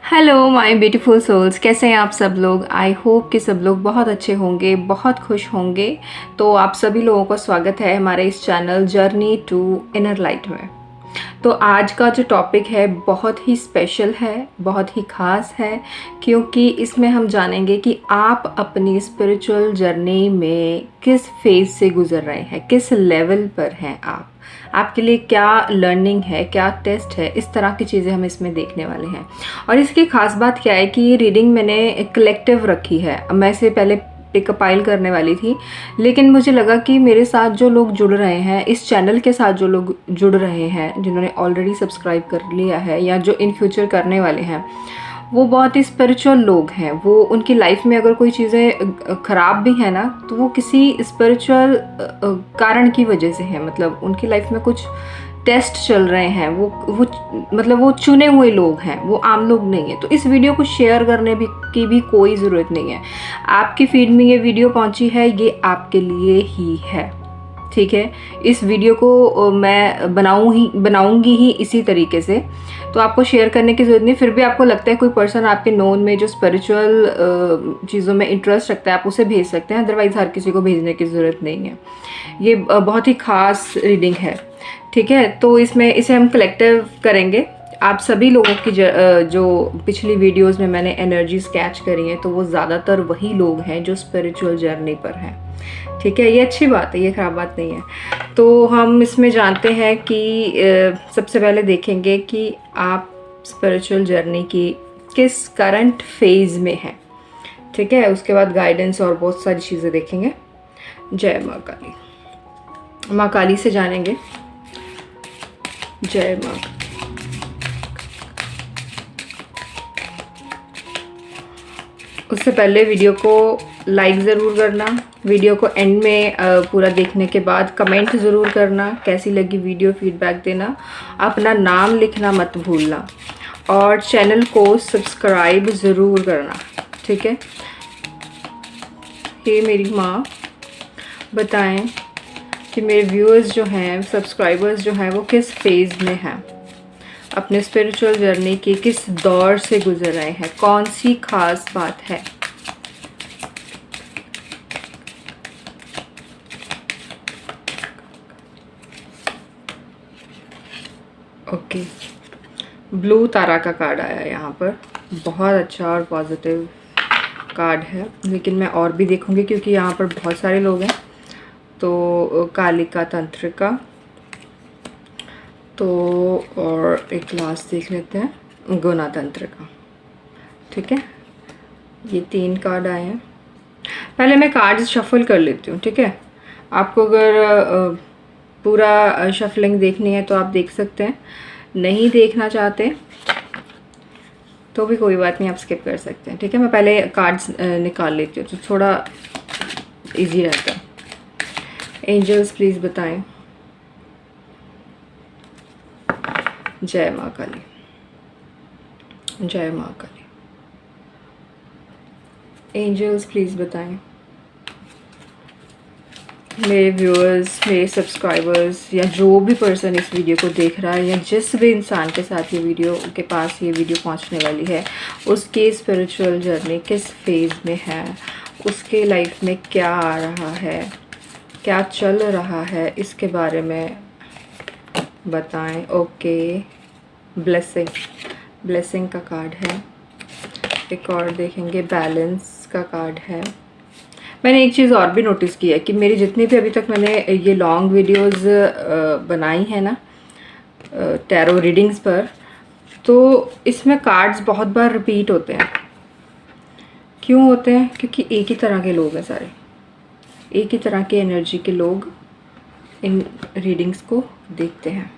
Hello my beautiful souls, कैसे हैं आप सब लोग। आई होप कि सब लोग बहुत अच्छे होंगे, बहुत खुश होंगे। तो आप सभी लोगों का स्वागत है हमारे इस channel journey to inner light में। तो आज का जो टॉपिक है बहुत ही स्पेशल है, बहुत ही ख़ास है, क्योंकि इसमें हम जानेंगे कि आप अपनी स्पिरिचुअल जर्नी में किस फेज़ से गुज़र रहे हैं, किस लेवल पर हैं आप, आपके लिए क्या लर्निंग है, क्या टेस्ट है। इस तरह की चीज़ें हम इसमें देखने वाले हैं। और इसकी ख़ास बात क्या है कि ये रीडिंग मैंने कलेक्टिव रखी है। मैं इसे पहले पिकअपाइल करने वाली थी, लेकिन मुझे लगा कि मेरे साथ जो लोग जुड़ रहे हैं, इस चैनल के साथ जो लोग जुड़ रहे हैं, जिन्होंने ऑलरेडी सब्सक्राइब कर लिया है या जो इन फ्यूचर करने वाले हैं, वो बहुत ही स्पिरिचुअल लोग हैं। वो उनकी लाइफ में अगर कोई चीज़ें ख़राब भी है ना, तो वो किसी स्पिरिचुअल कारण की वजह से है। मतलब उनकी लाइफ में कुछ टेस्ट चल रहे हैं। वो मतलब वो चुने हुए लोग हैं, वो आम लोग नहीं है। तो इस वीडियो को शेयर करने की भी कोई ज़रूरत नहीं है। आपकी फीड में ये वीडियो पहुंची है, ये आपके लिए ही है, ठीक है। इस वीडियो को मैं बनाऊंगी ही इसी तरीके से, तो आपको शेयर करने की ज़रूरत नहीं। फिर भी आपको लगता है कोई पर्सन आपके नोन में जो स्पिरिचुअल चीज़ों में इंटरेस्ट रखता है, आप उसे भेज सकते हैं। अदरवाइज़ हर किसी को भेजने की ज़रूरत नहीं है। ये बहुत ही ख़ास रीडिंग है, ठीक है। तो इसे हम कलेक्टिव करेंगे। आप सभी लोगों की जो पिछली वीडियोस में मैंने एनर्जी स्केच करी हैं, तो वो ज़्यादातर वही लोग हैं जो स्पिरिचुअल जर्नी पर हैं, ठीक है। ये अच्छी बात है, ये ख़राब बात नहीं है। तो हम इसमें जानते हैं कि सबसे पहले देखेंगे कि आप स्पिरिचुअल जर्नी की किस करंट फेज़ में हैं, ठीक है। उसके बाद गाइडेंस और बहुत सारी चीज़ें देखेंगे। जय माँ काली। माँ काली से जानेंगे। जय माँ। उससे पहले वीडियो को लाइक ज़रूर करना, वीडियो को एंड में पूरा देखने के बाद कमेंट ज़रूर करना, कैसी लगी वीडियो, फीडबैक देना, अपना नाम लिखना मत भूलना, और चैनल को सब्सक्राइब ज़रूर करना, ठीक है। हे मेरी माँ, बताएं कि मेरे व्यूअर्स जो हैं, सब्सक्राइबर्स जो हैं, वो किस फेज़ में हैं, अपने स्पिरिचुअल जर्नी की किस दौर से गुजर रहे हैं, कौन सी खास बात है। ओके, ब्लू तारा का कार्ड आया यहाँ पर। बहुत अच्छा और पॉजिटिव कार्ड है, लेकिन मैं और भी देखूंगी क्योंकि यहाँ पर बहुत सारे लोग हैं। तो कालिका तंत्रिका, तो और एक लास्ट देख लेते हैं, गुना तंत्रिका, ठीक है। ये 3 कार्ड आए हैं। पहले मैं कार्ड्स शफल कर लेती हूँ, ठीक है। आपको अगर पूरा शफलिंग देखनी है तो आप देख सकते हैं, नहीं देखना चाहते तो भी कोई बात नहीं, आप स्किप कर सकते हैं, ठीक है। मैं पहले कार्ड्स निकाल लेती हूँ तो थोड़ा इजी रहता है। एंजल्स प्लीज़ बताएं। जय माँ काली, जय माँ काली। एंजल्स प्लीज़ बताएं। मेरे व्यूअर्स, मेरे सब्सक्राइबर्स, या जो भी पर्सन इस वीडियो को देख रहा है, या जिस भी इंसान के साथ ये वीडियो के पास ये वीडियो पहुंचने वाली है, उसकी स्पिरिचुअल जर्नी किस फेज़ में है, उसके लाइफ में क्या आ रहा है, क्या चल रहा है, इसके बारे में बताएं। ओके, ब्लेसिंग, ब्लेसिंग का कार्ड है। एक और देखेंगे, बैलेंस का कार्ड है। मैंने एक चीज़ और भी नोटिस की है कि मेरी जितनी भी अभी तक मैंने ये लॉन्ग वीडियोस बनाई है ना टैरो रीडिंग्स पर, तो इसमें कार्ड्स बहुत बार रिपीट होते हैं। क्यों होते हैं? क्योंकि एक ही तरह के लोग हैं सारे, एक ही तरह की एनर्जी के लोग इन रीडिंग्स को देखते हैं।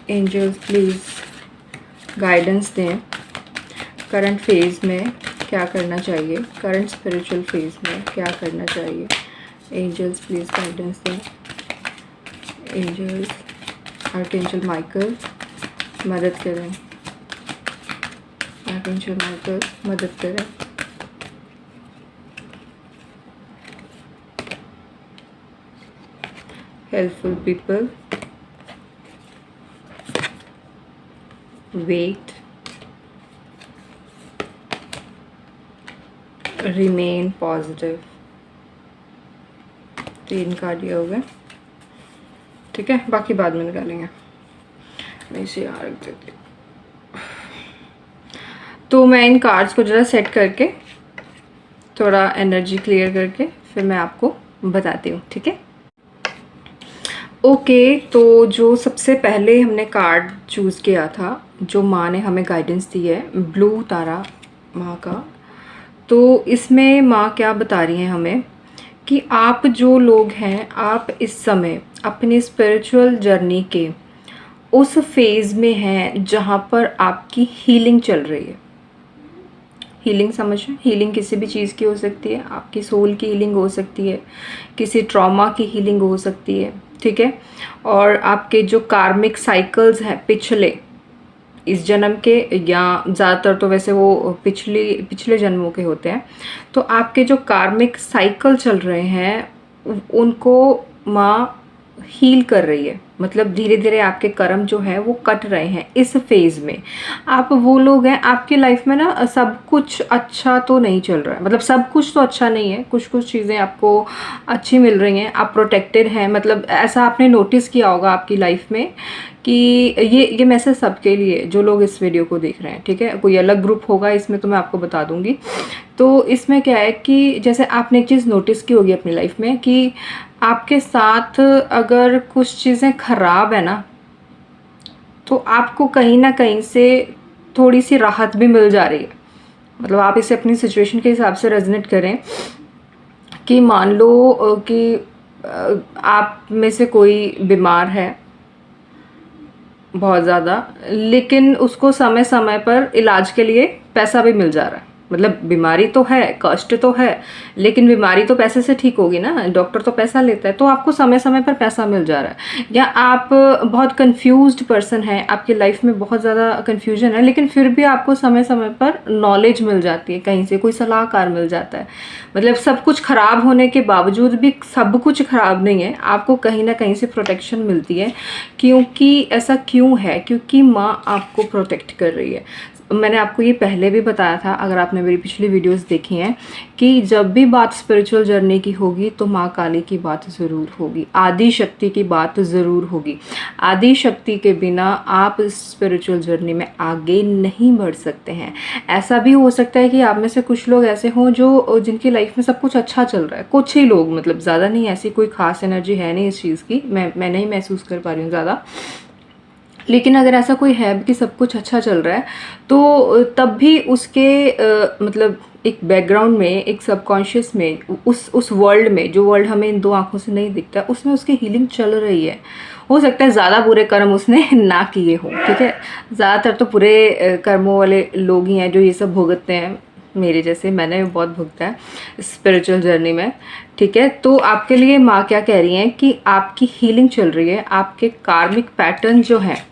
एंजल्स प्लीज़ गाइडेंस दें, करंट फेज़ में क्या करना चाहिए, करंट स्पिरिचुअल फेज़ में क्या करना चाहिए। एंजल्स प्लीज़ गाइडेंस दें। एंजल्स, आर्कएंजल माइकल मदद करें, आर्कएंजल माइकल मदद करें। Helpful people, wait, remain positive. 3 card ये हो गए, ठीक है, बाकी बाद में निकालेंगे। मैं इसे यहाँ रख देती हूँ। तो मैं इन कार्ड्स को जरा सेट करके थोड़ा एनर्जी क्लियर करके फिर मैं आपको बताती हूँ, ठीक है। ओके, तो जो सबसे पहले हमने कार्ड चूज़ किया था, जो माँ ने हमें गाइडेंस दी है, ब्लू तारा माँ का, तो इसमें माँ क्या बता रही हैं हमें कि आप जो लोग हैं, आप इस समय अपनी स्पिरिचुअल जर्नी के उस फेज़ में हैं जहाँ पर आपकी हीलिंग चल रही है। हीलिंग समझें, हीलिंग किसी भी चीज़ की हो सकती है, आपकी सोल की हीलिंग हो सकती है, किसी ट्रॉमा की हीलिंग हो सकती है, ठीक है। और आपके जो कार्मिक साइकिल्स हैं पिछले इस जन्म के, या ज़्यादातर तो वैसे वो पिछले जन्मों के होते हैं, तो आपके जो कार्मिक साइकिल चल रहे हैं उनको माँ हील कर रही है। मतलब धीरे धीरे आपके कर्म जो है वो कट रहे हैं इस फेज़ में। आप वो लोग हैं, आपकी लाइफ में ना सब कुछ अच्छा तो नहीं चल रहा है, मतलब सब कुछ तो अच्छा नहीं है, कुछ कुछ चीज़ें आपको अच्छी मिल रही हैं, आप प्रोटेक्टेड हैं। मतलब ऐसा आपने नोटिस किया होगा आपकी लाइफ में कि ये मैसेज सबके लिए, जो लोग इस वीडियो को देख रहे हैं, ठीक है। कोई अलग ग्रुप होगा इसमें तो मैं आपको बता दूंगी। तो इसमें क्या है कि जैसे आपने एक चीज़ नोटिस की होगी अपनी लाइफ में कि आपके साथ अगर कुछ चीज़ें ख़राब है ना, तो आपको कहीं ना कहीं से थोड़ी सी राहत भी मिल जा रही है। मतलब आप इसे अपनी सिचुएशन के हिसाब से रेजोनेट करें कि मान लो कि आप में से कोई बीमार है बहुत ज़्यादा, लेकिन उसको समय समय पर इलाज के लिए पैसा भी मिल जा रहा है। मतलब बीमारी तो है, कष्ट तो है, लेकिन बीमारी तो पैसे से ठीक होगी ना, डॉक्टर तो पैसा लेता है, तो आपको समय समय पर पैसा मिल जा रहा है। या आप बहुत कंफ्यूज्ड पर्सन हैं, आपकी लाइफ में बहुत ज़्यादा कंफ्यूजन है, लेकिन फिर भी आपको समय समय पर नॉलेज मिल जाती है, कहीं से कोई सलाहकार मिल जाता है। मतलब सब कुछ ख़राब होने के बावजूद भी सब कुछ ख़राब नहीं है, आपको कहीं ना कहीं से प्रोटेक्शन मिलती है। क्योंकि ऐसा क्यों है? क्योंकि माँ आपको प्रोटेक्ट कर रही है। मैंने आपको ये पहले भी बताया था, अगर आपने मेरी पिछली वीडियोस देखी हैं, कि जब भी बात स्पिरिचुअल जर्नी की होगी तो माँ काली की बात ज़रूर होगी, आदि शक्ति की बात ज़रूर होगी। आदि शक्ति के बिना आप स्पिरिचुअल जर्नी में आगे नहीं बढ़ सकते हैं। ऐसा भी हो सकता है कि आप में से कुछ लोग ऐसे हों जो जिनकी लाइफ में सब कुछ अच्छा चल रहा है, कुछ ही लोग, मतलब ज़्यादा नहीं, ऐसी कोई खास एनर्जी है नहीं इस चीज़ की, मैं नहीं महसूस कर पा रही हूँ ज़्यादा। लेकिन अगर ऐसा कोई है कि सब कुछ अच्छा चल रहा है, तो तब भी उसके मतलब एक बैकग्राउंड में, एक सबकॉन्शियस में, उस वर्ल्ड में, जो वर्ल्ड हमें इन 2 आंखों से नहीं दिखता, उसमें उसकी हीलिंग चल रही है। हो सकता है ज़्यादा बुरे कर्म उसने ना किए हों, ठीक है। ज़्यादातर तो बुरे कर्मों वाले लोग ही हैं जो ये सब भुगतते हैं, मेरे जैसे, मैंने भी बहुत भुगता है स्पिरिचुअल जर्नी में, ठीक है। तो आपके लिए माँ क्या कह रही हैं कि आपकी हीलिंग चल रही है, आपके कार्मिक पैटर्न जो हैं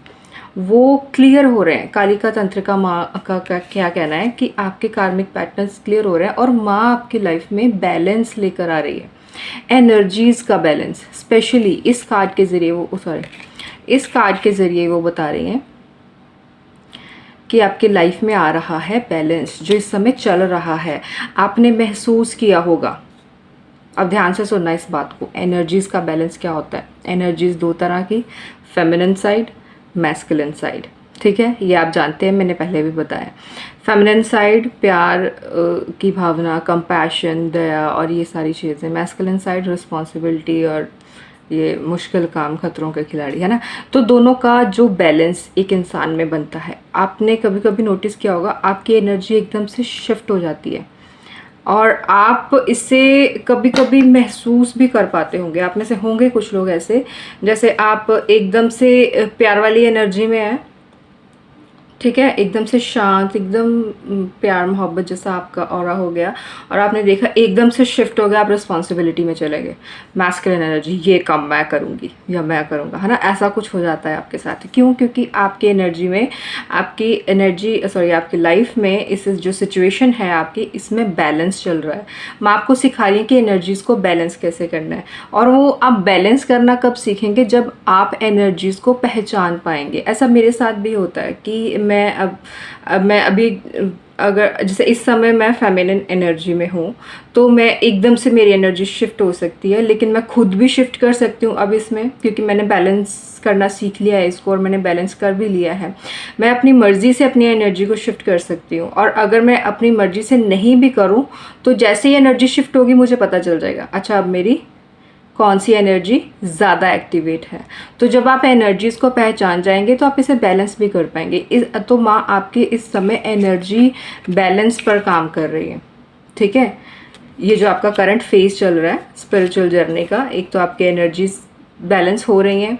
वो क्लियर हो रहे हैं। कालिका तंत्रिका माँ का क्या कहना है कि आपके कार्मिक पैटर्न्स क्लियर हो रहे हैं और माँ आपकी लाइफ में बैलेंस लेकर आ रही है, एनर्जीज़ का बैलेंस। स्पेशली इस कार्ड के ज़रिए इस कार्ड के ज़रिए वो बता रही हैं कि आपकी लाइफ में आ रहा है बैलेंस, जो इस समय चल रहा है। आपने महसूस किया होगा, अब ध्यान से सुनना इस बात को, एनर्जीज़ का बैलेंस क्या होता है। एनर्जीज़ 2 तरह की, फेमिनिन साइड, मैस्कुलिन साइड, ठीक है। ये आप जानते हैं, मैंने पहले भी बताया। फेमिनिन साइड प्यार की भावना, कंपैशन, दया और ये सारी चीज़ें। मैस्कुलिन साइड रिस्पॉन्सिबिलिटी और ये मुश्किल काम, खतरों के खिलाड़ी, है ना। तो दोनों का जो बैलेंस एक इंसान में बनता है, आपने कभी कभी नोटिस किया होगा, आपकी एनर्जी एकदम से शिफ्ट हो जाती है और आप इससे कभी कभी महसूस भी कर पाते होंगे। आप में से होंगे कुछ लोग ऐसे, जैसे आप एकदम से प्यार वाली एनर्जी में हैं, ठीक है, एकदम से शांत, एकदम प्यार मोहब्बत जैसा आपका ऑरा हो गया, और आपने देखा एकदम से शिफ्ट हो गया, आप रिस्पॉन्सिबिलिटी में चले गए, मैस्कुलिन एनर्जी, ये काम मैं करूँगी या मैं करूँगा, है ना। ऐसा कुछ हो जाता है आपके साथ। क्यों? क्योंकि आपकी एनर्जी में, आपकी लाइफ में इस जो सिचुएशन है आपकी, इसमें बैलेंस चल रहा है। मैं आपको सिखा रही हूँ कि एनर्जीज़ को बैलेंस कैसे करना है, और वो आप बैलेंस करना कब सीखेंगे? जब आप एनर्जीज़ को पहचान पाएंगे। ऐसा मेरे साथ भी होता है कि मैं अभी अगर जैसे इस समय मैं फेमिनिन एनर्जी में हूँ, तो मैं एकदम से मेरी एनर्जी शिफ्ट हो सकती है, लेकिन मैं खुद भी शिफ्ट कर सकती हूँ अब इसमें, क्योंकि मैंने बैलेंस करना सीख लिया है इसको, और मैंने बैलेंस कर भी लिया है। मैं अपनी मर्ज़ी से अपनी एनर्जी को शिफ्ट कर सकती हूँ, और अगर मैं अपनी मर्ज़ी से नहीं भी करूँ तो जैसे ही एनर्जी शिफ्ट होगी मुझे पता चल जाएगा, अच्छा अब मेरी कौन सी एनर्जी ज़्यादा एक्टिवेट है। तो जब आप एनर्जीज़ को पहचान जाएंगे तो आप इसे बैलेंस भी कर पाएंगे। तो माँ आपकी इस समय एनर्जी बैलेंस पर काम कर रही है, ठीक है। ये जो आपका करंट फेज चल रहा है स्पिरिचुअल जर्नी का, एक तो आपकी एनर्जीज बैलेंस हो रही हैं,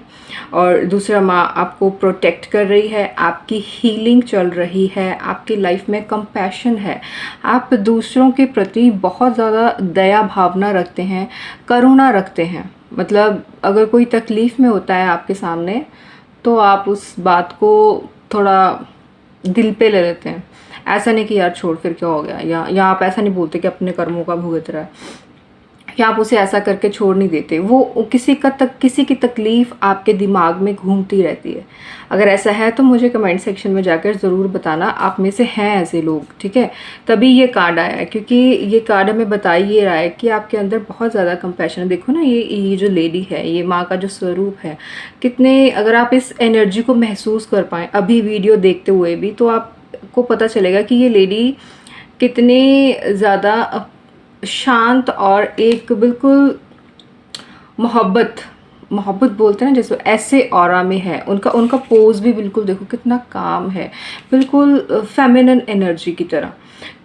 और दूसरा माँ आपको प्रोटेक्ट कर रही है, आपकी हीलिंग चल रही है, आपकी लाइफ में कंपैशन है, आप दूसरों के प्रति बहुत ज़्यादा दया भावना रखते हैं, करुणा रखते हैं। मतलब अगर कोई तकलीफ़ में होता है आपके सामने तो आप उस बात को थोड़ा दिल पे ले लेते हैं। ऐसा नहीं कि यार छोड़ फिर क्या हो गया, या आप ऐसा नहीं बोलते कि अपने कर्मों का भुगत रहा है, या आप उसे ऐसा करके छोड़ नहीं देते। वो किसी की तकलीफ़ आपके दिमाग में घूमती रहती है। अगर ऐसा है तो मुझे कमेंट सेक्शन में जाकर ज़रूर बताना, आप में से हैं ऐसे लोग, ठीक है। तभी ये कार्ड आया है, क्योंकि ये कार्ड हमें बता ये रहा है कि आपके अंदर बहुत ज़्यादा कंपैशन है। देखो ना, ये जो लेडी है, ये माँ का जो स्वरूप है, कितने, अगर आप इस एनर्जी को महसूस कर पाएँ अभी वीडियो देखते हुए भी, तो आपको पता चलेगा कि ये लेडी कितनी ज़्यादा शांत और एक बिल्कुल मोहब्बत बोलते हैं ना, जैसे ऐसे ऑरा में है। उनका पोज भी बिल्कुल देखो कितना काम है, बिल्कुल फेमिनिन एनर्जी की तरह,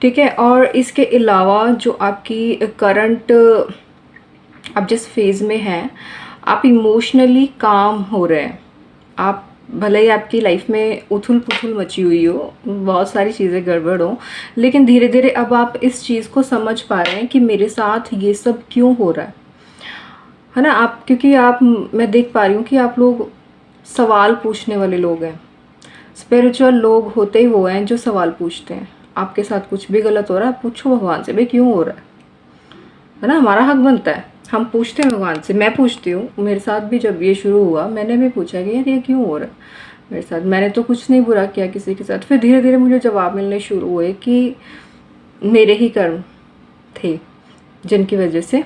ठीक है। और इसके अलावा जो आपकी करंट, आप जिस फेज़ में हैं, आप इमोशनली काम हो रहे हैं। आप भले ही आपकी लाइफ में उथल पुथल मची हुई हो, बहुत सारी चीज़ें गड़बड़ हो, लेकिन धीरे धीरे अब आप इस चीज़ को समझ पा रहे हैं कि मेरे साथ ये सब क्यों हो रहा है ना। आप, क्योंकि आप, मैं देख पा रही हूँ कि आप लोग सवाल पूछने वाले लोग हैं। स्पिरिचुअल लोग होते ही वो हैं जो सवाल पूछते हैं। आपके साथ कुछ भी गलत हो रहा है, पूछो भगवान से, भाई क्यों हो रहा है ना। हमारा हक बनता है, हम पूछते हैं भगवान से। मैं पूछती हूँ, मेरे साथ भी जब ये शुरू हुआ मैंने भी पूछा कि यार ये क्यों हो रहा है मेरे साथ। मैंने तो कुछ नहीं बुरा किया किसी के साथ। फिर धीरे धीरे मुझे जवाब मिलने शुरू हुए कि मेरे ही कर्म थे जिनकी वजह से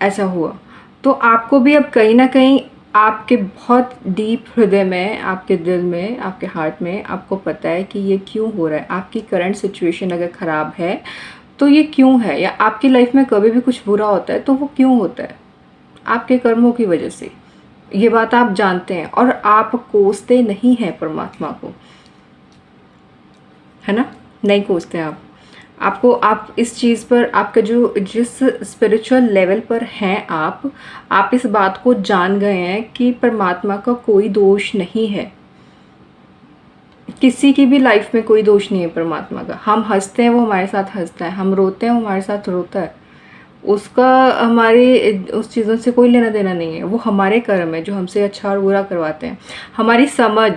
ऐसा हुआ। तो आपको भी अब कहीं ना कहीं आपके बहुत डीप हृदय में, आपके दिल में, आपके हार्ट में आपको पता है कि ये क्यों हो रहा है। आपकी करंट सिचुएशन अगर ख़राब है तो ये क्यों है, या आपकी लाइफ में कभी भी कुछ बुरा होता है तो वो क्यों होता है, आपके कर्मों की वजह से। ये बात आप जानते हैं, और आप कोसते नहीं हैं परमात्मा को, है ना, नहीं कोसते आप इस चीज़ पर, आपका जो जिस स्पिरिचुअल लेवल पर हैं आप इस बात को जान गए हैं कि परमात्मा का कोई दोष नहीं है। किसी की भी लाइफ में कोई दोष नहीं है परमात्मा का। हम हंसते हैं वो हमारे साथ हंसता है, हम रोते हैं वो हमारे साथ रोता है। उसका हमारी उस चीज़ों से कोई लेना देना नहीं है। वो हमारे कर्म है जो हमसे अच्छा और बुरा करवाते हैं। हमारी समझ,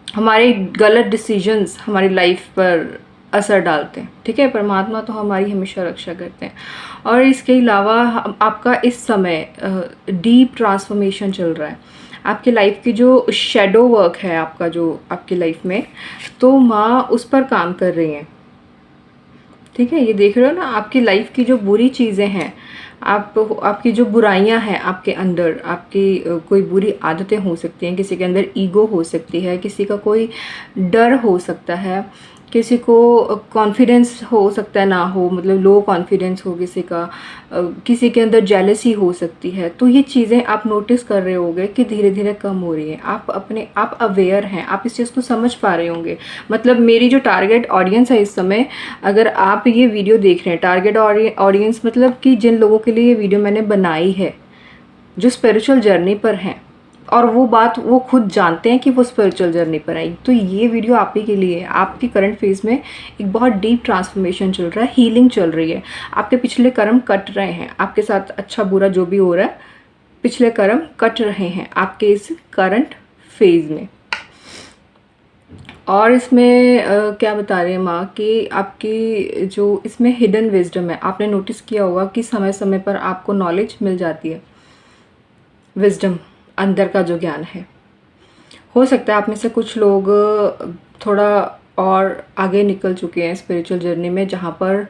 हमारे गलत डिसीजंस हमारी लाइफ पर असर डालते हैं, ठीक है। परमात्मा तो हमारी हमेशा रक्षा करते हैं। और इसके अलावा आपका इस समय डीप ट्रांसफॉर्मेशन चल रहा है। आपकी लाइफ की जो शेडो वर्क है आपका, जो आपकी लाइफ में, तो माँ उस पर काम कर रही हैं, ठीक है। ये देख रहे हो ना, आपकी लाइफ की जो बुरी चीज़ें हैं, आपकी जो बुराइयां हैं आपके अंदर, आपकी कोई बुरी आदतें हो सकती हैं, किसी के अंदर ईगो हो सकती है, किसी का कोई डर हो सकता है, किसी को कॉन्फिडेंस हो सकता है ना हो, मतलब लो कॉन्फिडेंस हो किसी का, किसी के अंदर जेलसी हो सकती है। तो ये चीज़ें आप नोटिस कर रहे होंगे कि धीरे धीरे कम हो रही हैं। आप अवेयर हैं, आप इस चीज़ को समझ पा रहे होंगे। मतलब मेरी जो टारगेट ऑडियंस है इस समय, अगर आप ये वीडियो देख रहे हैं, टारगेट ऑडियंस मतलब कि जिन लोगों के लिए ये वीडियो मैंने बनाई है, जो स्पिरिचुअल जर्नी पर हैं, और वो बात वो खुद जानते हैं कि वो स्पिरिचुअल जर्नी पर आई, तो ये वीडियो आप ही के लिए है। आपकी करंट फेज में एक बहुत डीप ट्रांसफॉर्मेशन चल रहा है, हीलिंग चल रही है। आपके पिछले कर्म कट रहे हैं, आपके साथ अच्छा बुरा जो भी हो रहा है, पिछले कर्म कट रहे हैं आपके इस करंट फेज में। और इसमें क्या बता रहे हैं माँ कि आपकी जो इसमें हिडन विजडम है, आपने नोटिस किया होगा कि समय समय पर आपको नॉलेज मिल जाती है, विजडम, अंदर का जो ज्ञान है। हो सकता है आप में से कुछ लोग थोड़ा और आगे निकल चुके हैं स्पिरिचुअल जर्नी में, जहाँ पर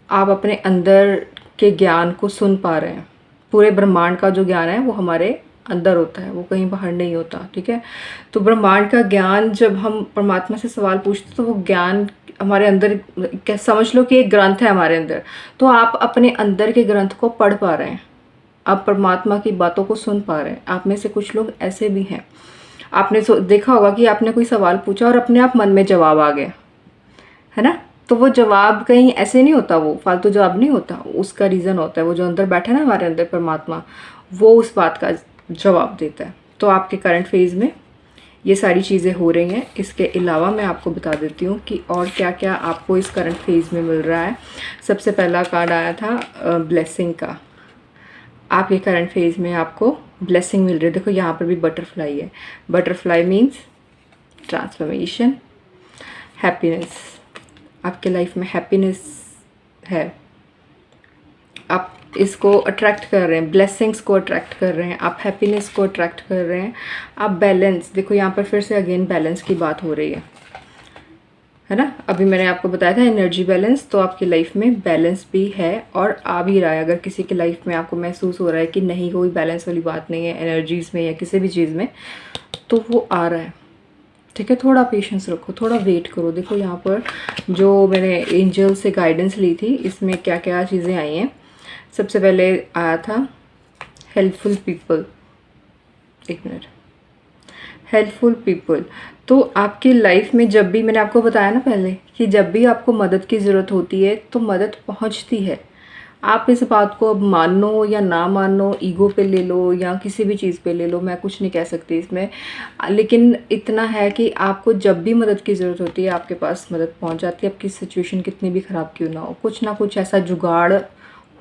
आप अपने अंदर के ज्ञान को सुन पा रहे हैं। पूरे ब्रह्मांड का जो ज्ञान है वो हमारे अंदर होता है, वो कहीं बाहर नहीं होता, ठीक है। तो ब्रह्मांड का ज्ञान जब हम परमात्मा से सवाल पूछते तो वो ज्ञान हमारे अंदर, क्या समझ लो कि एक ग्रंथ है हमारे अंदर, तो आप अपने अंदर के ग्रंथ को पढ़ पा रहे हैं, आप परमात्मा की बातों को सुन पा रहे हैं। आप में से कुछ लोग ऐसे भी हैं, आपने देखा होगा कि आपने कोई सवाल पूछा और अपने आप मन में जवाब आ गया, है ना। तो वो जवाब कहीं ऐसे नहीं होता, वो फालतू जवाब नहीं होता, उसका रीज़न होता है, वो जो अंदर बैठा है ना हमारे अंदर परमात्मा, वो उस बात का जवाब देता है। तो आपके करंट फेज़ में ये सारी चीज़ें हो रही हैं। इसके अलावा मैं आपको बता देती हूँ कि और क्या क्या आपको इस करंट फेज़ में मिल रहा है। सबसे पहला कार्ड आया था ब्लेसिंग का। आपके करंट फेज़ में आपको ब्लेसिंग मिल रही है। देखो यहाँ पर भी बटरफ्लाई है। Butterfly means transformation, happiness. आपके लाइफ में हैप्पीनेस है, आप इसको अट्रैक्ट कर रहे हैं, ब्लेसिंग्स को अट्रैक्ट कर रहे हैं, आप हैप्पीनेस को अट्रैक्ट कर रहे हैं। आप बैलेंस, देखो यहाँ पर फिर से अगेन बैलेंस की बात हो रही है ना। अभी मैंने आपको बताया था एनर्जी बैलेंस, तो आपकी लाइफ में बैलेंस भी है और आ भी रहा है। अगर किसी की लाइफ में आपको महसूस हो रहा है कि नहीं, कोई बैलेंस वाली बात नहीं है एनर्जीज़ में या किसी भी चीज़ में, तो वो आ रहा है, ठीक है। थोड़ा पेशेंस रखो, थोड़ा वेट करो। देखो यहाँ पर जो मैंने एंजल से गाइडेंस ली थी, इसमें क्या क्या चीज़ें आई हैं। सबसे पहले आया था हेल्पफुल पीपल। एक मिनट, हेल्पफुल पीपल। तो आपकी लाइफ में जब भी, मैंने आपको बताया ना पहले कि जब भी आपको मदद की ज़रूरत होती है तो मदद पहुंचती है। आप इस बात को अब मानो या ना मानो, ईगो पे ले लो या किसी भी चीज़ पे ले लो, मैं कुछ नहीं कह सकती इसमें, लेकिन इतना है कि आपको जब भी मदद की ज़रूरत होती है आपके पास मदद पहुंच जाती है। आपकी सिचुएशन कितनी भी ख़राब क्यों ना कुछ ऐसा जुगाड़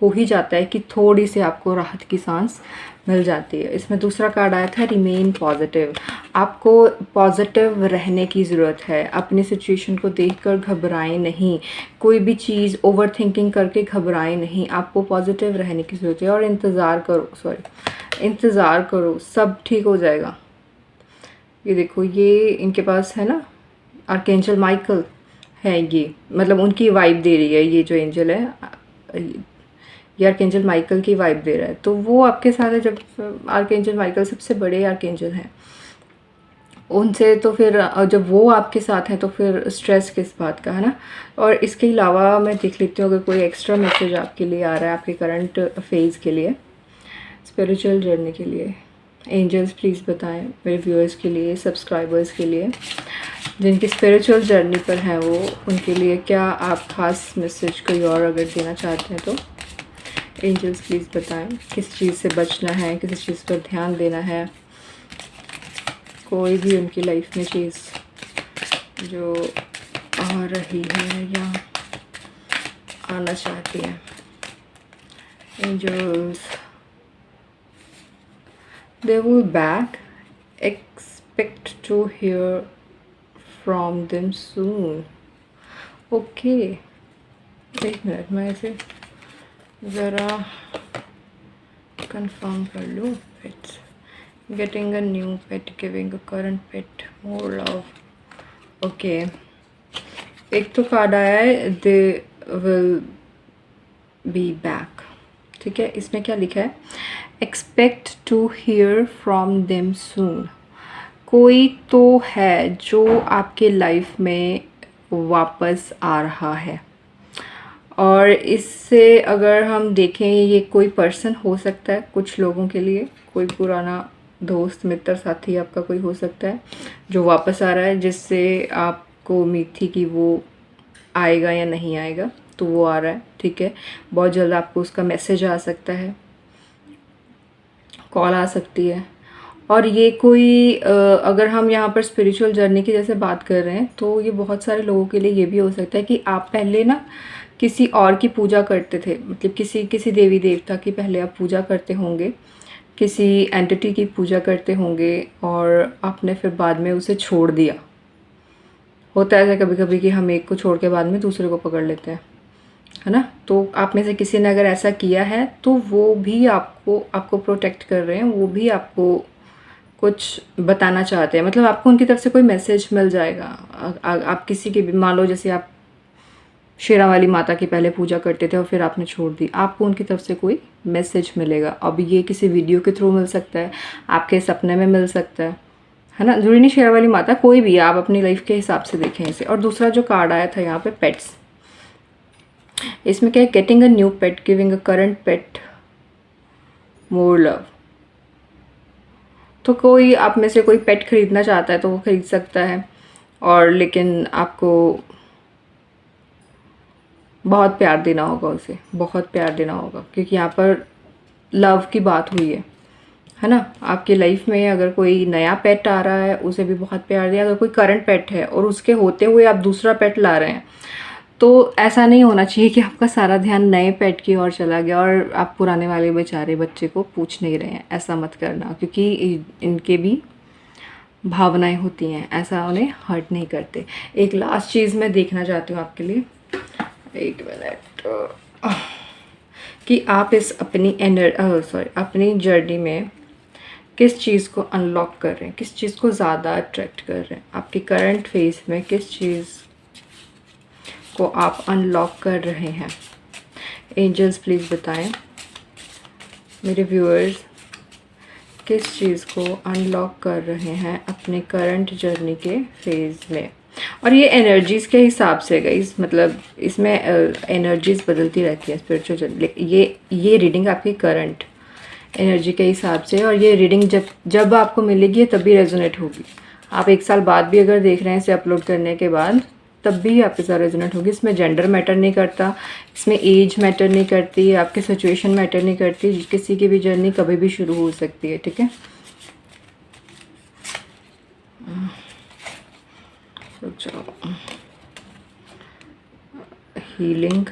हो ही जाता है कि थोड़ी सी आपको राहत की सांस मिल जाती है। इसमें दूसरा कार्ड आया था रिमेन पॉजिटिव। आपको पॉजिटिव रहने की ज़रूरत है। अपनी सिचुएशन को देखकर घबराएं नहीं, कोई भी चीज़ ओवर थिंकिंग करके घबराएं नहीं, आपको पॉजिटिव रहने की ज़रूरत है। और इंतज़ार करो, सब ठीक हो जाएगा। ये देखो, ये इनके पास है ना आर्कएंजल माइकल है, ये मतलब उनकी वाइब दे रही है। ये जो एंजल है ये आर्कएंजल माइकल की वाइब दे रहा है, तो वो आपके साथ है। जब आर्कएंजल माइकल सबसे बड़े आर्कएंजल हैं, उनसे तो फिर जब वो आपके साथ हैं तो फिर स्ट्रेस किस बात का, है ना। और इसके अलावा मैं देख लेती हूँ अगर कोई एक्स्ट्रा मैसेज आपके लिए आ रहा है, आपके करंट फेज़ के लिए, स्पिरिचुअल जर्नी के लिए। एंजल्स प्लीज़ बताएं मेरे व्यूअर्स के लिए, सब्सक्राइबर्स के लिए जिनकी स्पिरिचुअल जर्नी पर हैं, वो उनके लिए क्या आप ख़ास मैसेज कोई और अगर देना चाहते हैं तो एंजल्स प्लीज़ बताएं किस चीज़ से बचना है, किस चीज़ पर ध्यान देना है। कोई भी उनकी लाइफ में चीज़ जो आ रही है या आना चाहती है। Angels, they will back, expect to hear from them soon. Okay, एक मिनट मैं इसे ज़रा कंफर्म कर लूँ। Pets, getting a new pet, giving a current pet more love. Okay, एक तो कार्ड आया है दे विल बी बैक, ठीक है। इसमें क्या लिखा है, expect to hear from them soon. कोई तो है जो आपके लाइफ में वापस आ रहा है, और इससे अगर हम देखें ये कोई पर्सन हो सकता है, कुछ लोगों के लिए कोई पुराना दोस्त, मित्र, साथी आपका कोई हो सकता है जो वापस आ रहा है, जिससे आपको उम्मीद थी कि वो आएगा या नहीं आएगा, तो वो आ रहा है, ठीक है। बहुत जल्द आपको उसका मैसेज आ सकता है, कॉल आ सकती है। और ये कोई अगर हम यहाँ पर स्पिरिचुअल जर्नी की जैसे बात कर रहे हैं तो ये बहुत सारे लोगों के लिए ये भी हो सकता है कि आप पहले ना किसी और की पूजा करते थे, मतलब किसी देवी देवता की पहले आप पूजा करते होंगे, किसी एंटिटी की पूजा करते होंगे, और आपने फिर बाद में उसे छोड़ दिया। होता है ऐसा कभी कभी कि हम एक को छोड़ के बाद में दूसरे को पकड़ लेते हैं, है ना। तो आप में से किसी ने अगर ऐसा किया है तो वो भी आपको प्रोटेक्ट कर रहे हैं, वो भी आपको कुछ बताना चाहते हैं, मतलब आपको उनकी तरफ से कोई मैसेज मिल जाएगा। आप किसी के भी, मान लो जैसे आप शेरा वाली माता की पहले पूजा करते थे और फिर आपने छोड़ दी, आपको उनकी तरफ से कोई मैसेज मिलेगा। अब ये किसी वीडियो के थ्रू मिल सकता है, आपके सपने में मिल सकता है ना, जरूरी नहीं शेरा वाली माता, कोई भी, आप अपनी लाइफ के हिसाब से देखें इसे। और दूसरा जो कार्ड आया था यहाँ पे पेट्स, इसमें क्या है, getting a new pet, giving a current pet more love. तो कोई आप में से कोई पेट खरीदना चाहता है तो वो खरीद सकता है, और लेकिन आपको बहुत प्यार देना होगा उसे, बहुत प्यार देना होगा, क्योंकि यहाँ पर लव की बात हुई है ना। आपकी लाइफ में अगर कोई नया पेट आ रहा है उसे भी बहुत प्यार दिया। अगर कोई करंट पेट है और उसके होते हुए आप दूसरा पेट ला रहे हैं, तो ऐसा नहीं होना चाहिए कि आपका सारा ध्यान नए पेट की ओर चला गया और आप पुराने वाले बेचारे बच्चे को पूछ नहीं रहे हैं। ऐसा मत करना, क्योंकि इनके भी भावनाएं होती हैं, ऐसा उन्हें हर्ट नहीं करते। एक लास्ट चीज़ मैं देखना चाहती हूँ आपके लिए, एक मिनट, कि आप इस अपनी जर्नी में किस चीज़ को अनलॉक कर रहे हैं, किस चीज़ को ज़्यादा अट्रैक्ट कर रहे हैं। आपकी करंट फेज में किस चीज़ को आप अनलॉक कर रहे हैं। एंजल्स प्लीज़ बताएं मेरे व्यूअर्स, किस चीज़ को अनलॉक कर रहे हैं अपने करंट जर्नी के फेज़ में। और ये एनर्जीज़ के हिसाब से गाइस, मतलब इसमें एनर्जीज़ बदलती रहती है स्पिरिचुअल। ये रीडिंग आपकी करंट एनर्जी के हिसाब से, और ये रीडिंग जब आपको मिलेगी तभी रेजोनेट होगी। आप 1 साल बाद भी अगर देख रहे हैं इसे अपलोड करने के बाद, तब भी आपके साथ रेजोनेट होगी। इसमें जेंडर मैटर नहीं करता, इसमें एज मैटर नहीं करती, आपकी सिचुएशन मैटर नहीं करती। किसी की भी जर्नी कभी भी शुरू हो सकती है, ठीक है। हीलिंग,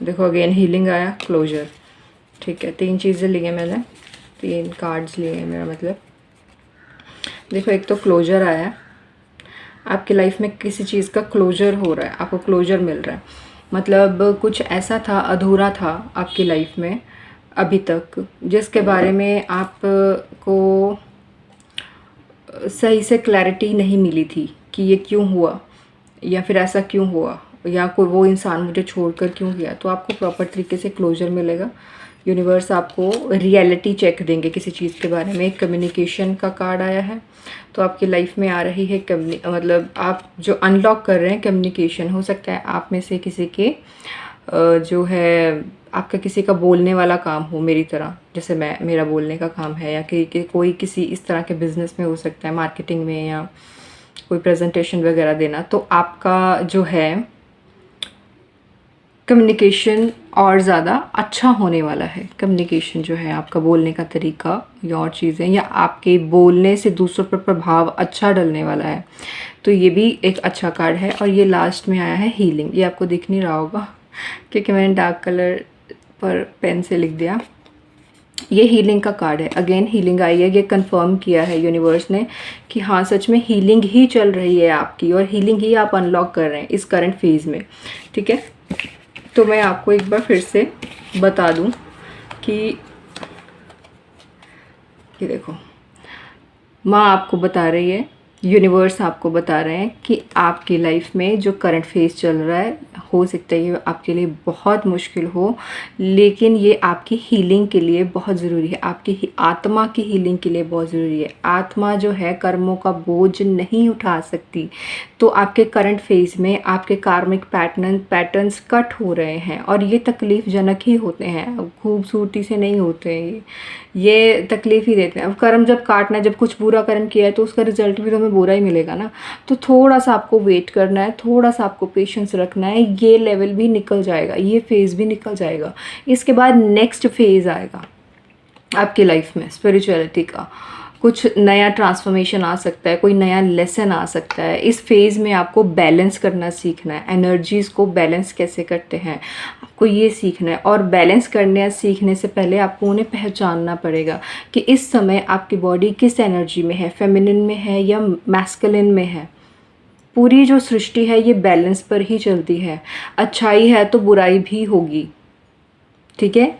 देखो अगेन हीलिंग आया, क्लोजर, ठीक है। 3 चीज़ें ली हैं मैंने, 3 कार्ड्स लिए हैं, मेरा मतलब देखो, एक तो क्लोजर आया है, आपकी लाइफ में किसी चीज़ का क्लोजर हो रहा है, आपको क्लोजर मिल रहा है। मतलब कुछ ऐसा था, अधूरा था आपकी लाइफ में अभी तक, जिसके बारे में आपको सही से क्लैरिटी नहीं मिली थी कि ये क्यों हुआ, या फिर ऐसा क्यों हुआ, या कोई वो इंसान मुझे छोड़कर क्यों गया। तो आपको प्रॉपर तरीके से क्लोजर मिलेगा। यूनिवर्स आपको रियलिटी चेक देंगे किसी चीज़ के बारे में। कम्युनिकेशन का कार्ड आया है, तो आपकी लाइफ में आ रही है मतलब आप जो अनलॉक कर रहे हैं कम्युनिकेशन। हो सकता है आप में से किसी के जो है, आपका किसी का बोलने वाला काम हो, मेरी तरह, जैसे मेरा बोलने का काम है, या कि कोई किसी इस तरह के बिजनेस में हो सकता है, मार्केटिंग में, या कोई प्रेजेंटेशन वगैरह देना। तो आपका जो है कम्युनिकेशन और ज़्यादा अच्छा होने वाला है। कम्युनिकेशन जो है, आपका बोलने का तरीका या और चीज़ें, या आपके बोलने से दूसरों पर प्रभाव अच्छा डलने वाला है। तो ये भी एक अच्छा कार्ड है। और ये लास्ट में आया है हीलिंग। ये आपको दिख नहीं रहा होगा क्योंकि मैंने डार्क कलर पर पेन से लिख दिया। ये हीलिंग का कार्ड है। अगेन हीलिंग आई है, ये कंफर्म किया है यूनिवर्स ने कि हाँ सच में हीलिंग ही चल रही है आपकी, और हीलिंग ही आप अनलॉक कर रहे हैं इस करंट फेज़ में, ठीक है। तो मैं आपको एक बार फिर से बता दूं कि ये देखो, माँ आपको बता रही है, यूनिवर्स आपको बता रहे हैं कि आपकी लाइफ में जो करंट फेज चल रहा है, हो सकता है ये आपके लिए बहुत मुश्किल हो, लेकिन ये आपकी हीलिंग के लिए बहुत ज़रूरी है, आपकी आत्मा की हीलिंग के लिए बहुत ज़रूरी है। आत्मा जो है कर्मों का बोझ नहीं उठा सकती। तो आपके करंट फेज में आपके कार्मिक पैटर्न्स कट हो रहे हैं, और ये तकलीफ़ जनक ही होते हैं, खूबसूरती से नहीं होते हैं, ये तकलीफ़ ही देते हैं। अब कर्म जब काटना है, जब कुछ बुरा कर्म किया है तो उसका रिजल्ट भी तो हमें बुरा ही मिलेगा ना। तो थोड़ा सा आपको वेट करना है, थोड़ा सा आपको पेशेंस रखना है। ये लेवल भी निकल जाएगा, ये फेज़ भी निकल जाएगा। इसके बाद नेक्स्ट फेज़ आएगा आपकी लाइफ में स्पिरिचुअलिटी का। कुछ नया ट्रांसफॉर्मेशन आ सकता है, कोई नया लेसन आ सकता है। इस फेज़ में आपको बैलेंस करना सीखना है, एनर्जीज़ को बैलेंस कैसे करते हैं आपको ये सीखना है। और बैलेंस करने सीखने से पहले आपको उन्हें पहचानना पड़ेगा कि इस समय आपकी बॉडी किस एनर्जी में है, फेमिनिन में है या मैस्कुलिन में है। पूरी जो सृष्टि है ये बैलेंस पर ही चलती है। अच्छाई है तो बुराई भी होगी, ठीक है।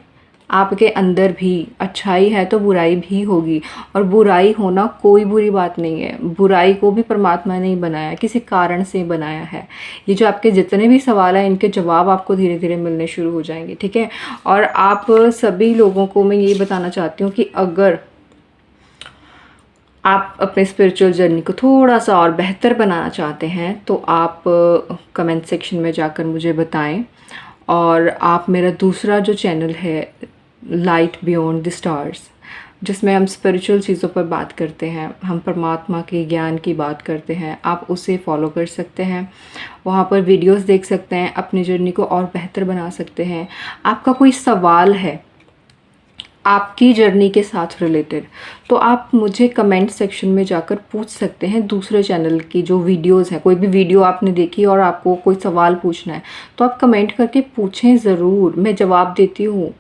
आपके अंदर भी अच्छाई है तो बुराई भी होगी, और बुराई होना कोई बुरी बात नहीं है। बुराई को भी परमात्मा ने ही बनाया, किसी कारण से बनाया है। ये जो आपके जितने भी सवाल हैं इनके जवाब आपको धीरे धीरे मिलने शुरू हो जाएंगे, ठीक है। और आप सभी लोगों को मैं ये बताना चाहती हूँ कि अगर आप अपने स्पिरिचुअल जर्नी को थोड़ा सा और बेहतर बनाना चाहते हैं तो आप कमेंट सेक्शन में जाकर मुझे बताएं। और आप मेरा दूसरा जो चैनल है लाइट बियॉन्ड द स्टार्स, जिसमें हम स्पिरिचुअल चीज़ों पर बात करते हैं, हम परमात्मा के ज्ञान की बात करते हैं, आप उसे फॉलो कर सकते हैं। वहाँ पर वीडियोस देख सकते हैं, अपनी जर्नी को और बेहतर बना सकते हैं। आपका कोई सवाल है आपकी जर्नी के साथ रिलेटेड, तो आप मुझे कमेंट सेक्शन में जाकर पूछ सकते हैं। दूसरे चैनल की जो वीडियोस हैं, कोई भी वीडियो आपने देखी और आपको कोई सवाल पूछना है तो आप कमेंट करके पूछें ज़रूर, मैं जवाब देती हूँ।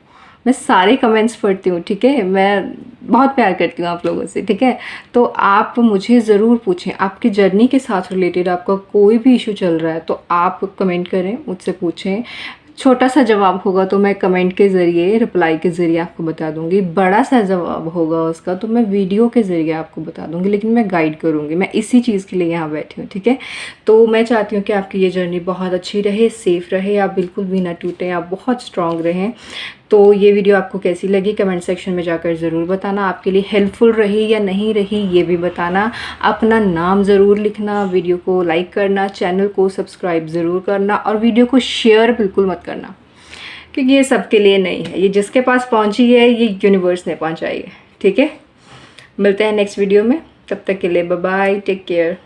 मैं सारे कमेंट्स पढ़ती हूँ, ठीक है। मैं बहुत प्यार करती हूँ आप लोगों से, ठीक है। तो आप मुझे ज़रूर पूछें, आपकी जर्नी के साथ रिलेटेड आपका कोई भी इशू चल रहा है तो आप कमेंट करें, मुझसे पूछें। छोटा सा जवाब होगा तो मैं कमेंट के ज़रिए, रिप्लाई के ज़रिए आपको बता दूंगी। बड़ा सा जवाब होगा उसका तो मैं वीडियो के ज़रिए आपको बता दूंगी, लेकिन मैं गाइड करूंगी। मैं इसी चीज़ के लिए यहाँ बैठी हूँ, ठीक है। तो मैं चाहती हूँ कि आपकी ये जर्नी बहुत अच्छी रहे, सेफ़ रहे, आप बिल्कुल भी ना टूटें, आप बहुत स्ट्रांग रहें। तो ये वीडियो आपको कैसी लगी कमेंट सेक्शन में जाकर ज़रूर बताना। आपके लिए हेल्पफुल रही या नहीं रही ये भी बताना। अपना नाम ज़रूर लिखना, वीडियो को लाइक करना, चैनल को सब्सक्राइब ज़रूर करना, और वीडियो को शेयर बिल्कुल मत करना, क्योंकि ये सबके लिए नहीं है। ये जिसके पास पहुंची है ये यूनिवर्स ने पहुंचाई है, ठीक है। मिलते हैं नेक्स्ट वीडियो में, तब तक के लिए बाय बाय, टेक केयर।